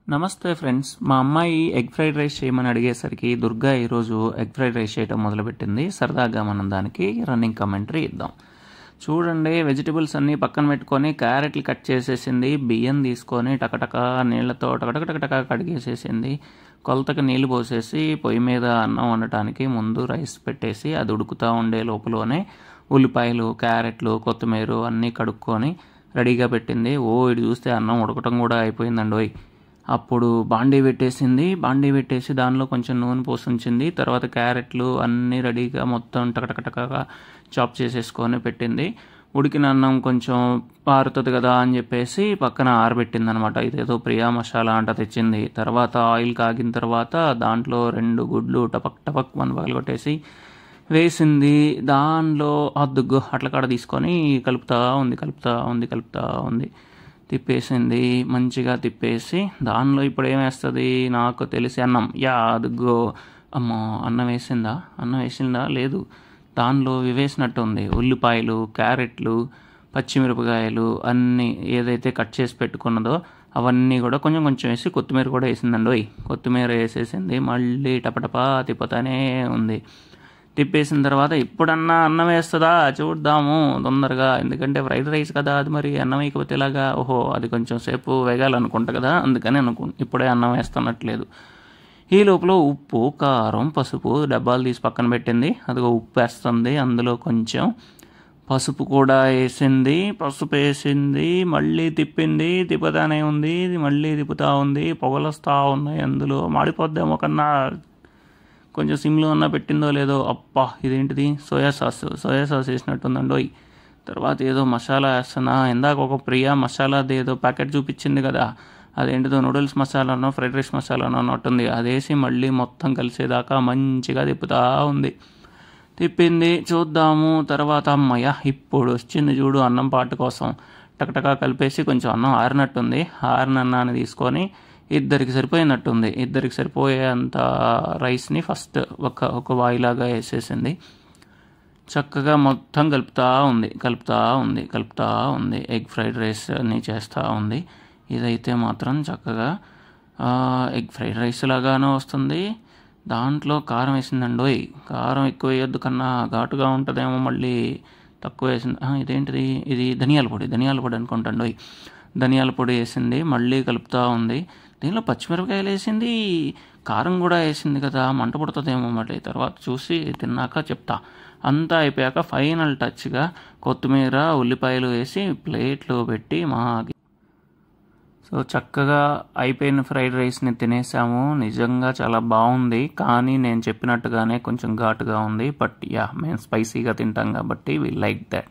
నమస్తే ఫ్రెండ్స్, మా అమ్మాయి ఎగ్ ఫ్రైడ్ రైస్ చేయమని అడిగేసరికి దుర్గా ఈరోజు ఎగ్ ఫ్రైడ్ రైస్ చేయడం మొదలుపెట్టింది. సరదాగా మనం దానికి రన్నింగ్ కమెంటరీ ఇద్దాం. చూడండి, వెజిటబుల్స్ అన్నీ పక్కన పెట్టుకొని క్యారెట్లు కట్ చేసేసింది. బియ్యం తీసుకొని టకటక నీళ్లతో టకటక కడిగేసేసింది. కొలతకు నీళ్లు పోసేసి పొయ్యి మీద అన్నం వండటానికి ముందు రైస్ పెట్టేసి అది ఉడుకుతూ ఉండే లోపలనే ఉల్లిపాయలు, క్యారెట్లు, కొత్తిమీర అన్నీ కడుక్కొని రెడీగా పెట్టింది. ఇటు చూస్తే అన్నం ఉడకటం కూడా అయిపోయిందండి. అప్పుడు బాండీ పెట్టేసి దానిలో కొంచెం నూనె పోసి ఉంచింది. తర్వాత క్యారెట్లు అన్నీ రెడీగా మొత్తం టకటకగా చాప్ చేసేసుకొని పెట్టింది. ఉడికిన అన్నం కొంచెం పారుతుంది కదా అని చెప్పేసి పక్కన ఆరబెట్టింది అనమాట. ఇదేదో ప్రియా మసాలా అంట తెచ్చింది. తర్వాత ఆయిల్ కాగిన తర్వాత దాంట్లో 2 గుడ్లు టపక్ పగలగొట్టేసి వేసింది. దానిలో అద్దుగ్గు అట్ల కాడ తీసుకొని కలుపుతా ఉంది. తిప్పేసింది, మంచిగా తిప్పేసి దానిలో ఇప్పుడు ఏమేస్తుంది నాకు తెలిసి అన్నం. అదుగో అమ్మో, అన్నం వేసిందా లేదు, దానిలో వేసినట్టు ఉంది. ఉల్లిపాయలు, క్యారెట్లు, పచ్చిమిరపకాయలు అన్నీ ఏదైతే కట్ చేసి పెట్టుకున్నదో అవన్నీ కూడా కొంచెం వేసి కొత్తిమీర కూడా వేసిందండి. కొత్తిమీర వేసేసింది. మళ్ళీ టపటపా తిప్పుతానే ఉంది. తిప్పేసిన తర్వాత ఇప్పుడన్నా అన్నం వేస్తుందా చూద్దాము తొందరగా, ఎందుకంటే ఫ్రైడ్ రైస్ కదా అది, మరి అన్నం వేయకపోతే ఎలాగా? అది కొంచెం సేపు వేగాలనుకుంటా కదా, అందుకని ఇప్పుడే అన్నం వేస్తున్నట్లేదు. ఈ లోపల ఉప్పు, కారం, పసుపు డబ్బాలు తీసి పక్కన పెట్టింది. అదిగో ఉప్పు వేస్తుంది, అందులో కొంచెం పసుపు కూడా వేసింది. పసుపు వేసింది, మళ్ళీ తిప్పుతానే ఉంది. మళ్ళీ తిప్పుతూ ఉంది. పొగలొస్తూ ఉన్నాయి. అందులో మాడిపోద్దేమో కన్నా కొంచెం సిమ్లో ఉన్న పెట్టిందో లేదో. అప్పా, ఇదేంటిది? సోయా సాస్ వేసినట్టుందండి. తర్వాత ఏదో మసాలా వేస్తున్నా. ఇందాక ఒక ప్రియా మసాలాది ఏదో ప్యాకెట్ చూపించింది కదా, అదేంటిదో నూడిల్స్ మసాలానో ఫ్రైడ్ రైస్ మసాలానో అన్నట్టుంది. అదేసి మళ్ళీ మొత్తం కలిసేదాకా మంచిగా తిప్పుతూ ఉంది. తిప్పింది, చూద్దాము. తర్వాత అమ్మయ్య, ఇప్పుడు వచ్చింది చూడు అన్నం పాటు కోసం. టకటకా కలిపేసి కొంచెం అన్నం ఆరినట్టుంది. ఆరిన అన్నాన్ని తీసుకొని ఇద్దరికి సరిపోయినట్టుంది. ఇద్దరికి సరిపోయేంత రైస్ని ఫస్ట్ ఒక వాయిలాగా వేసేసింది. చక్కగా మొత్తం కలుపుతూ ఉంది. ఎగ్ ఫ్రైడ్ రైస్ని చేస్తూ ఉంది. ఇదైతే మాత్రం చక్కగా ఎగ్ ఫ్రైడ్ రైస్ లాగానే వస్తుంది. దాంట్లో కారం వేసిందండి. కారం ఎక్కువ వేయొద్దు కన్నా, ఘాటుగా ఉంటుందేమో, మళ్ళీ తక్కువ వేసింది. ఇదేంటిది? ఇది ధనియాల పొడి అనుకుంటాండి. ధనియాల పొడి వేసింది. మళ్ళీ కలుపుతూ ఉంది. దీనిలో పచ్చిమిరపకాయలు వేసింది, కారం కూడా వేసింది కదా, మంట పుడుతుందేమో. మళ్ళీ తర్వాత చూసి తిన్నాక చెప్తా. అంతా అయిపోయాక ఫైనల్ టచ్గా కొత్తిమీర, ఉల్లిపాయలు వేసి ప్లేట్లో పెట్టి మాకి. సో చక్కగా అయిపోయిన ఫ్రైడ్ రైస్ని తినేసాము. నిజంగా చాలా బాగుంది, కానీ నేను చెప్పినట్టుగానే కొంచెం ఘాటుగా ఉంది. బట్ మేము స్పైసీగా తింటాం కాబట్టి వి లైక్ దట్.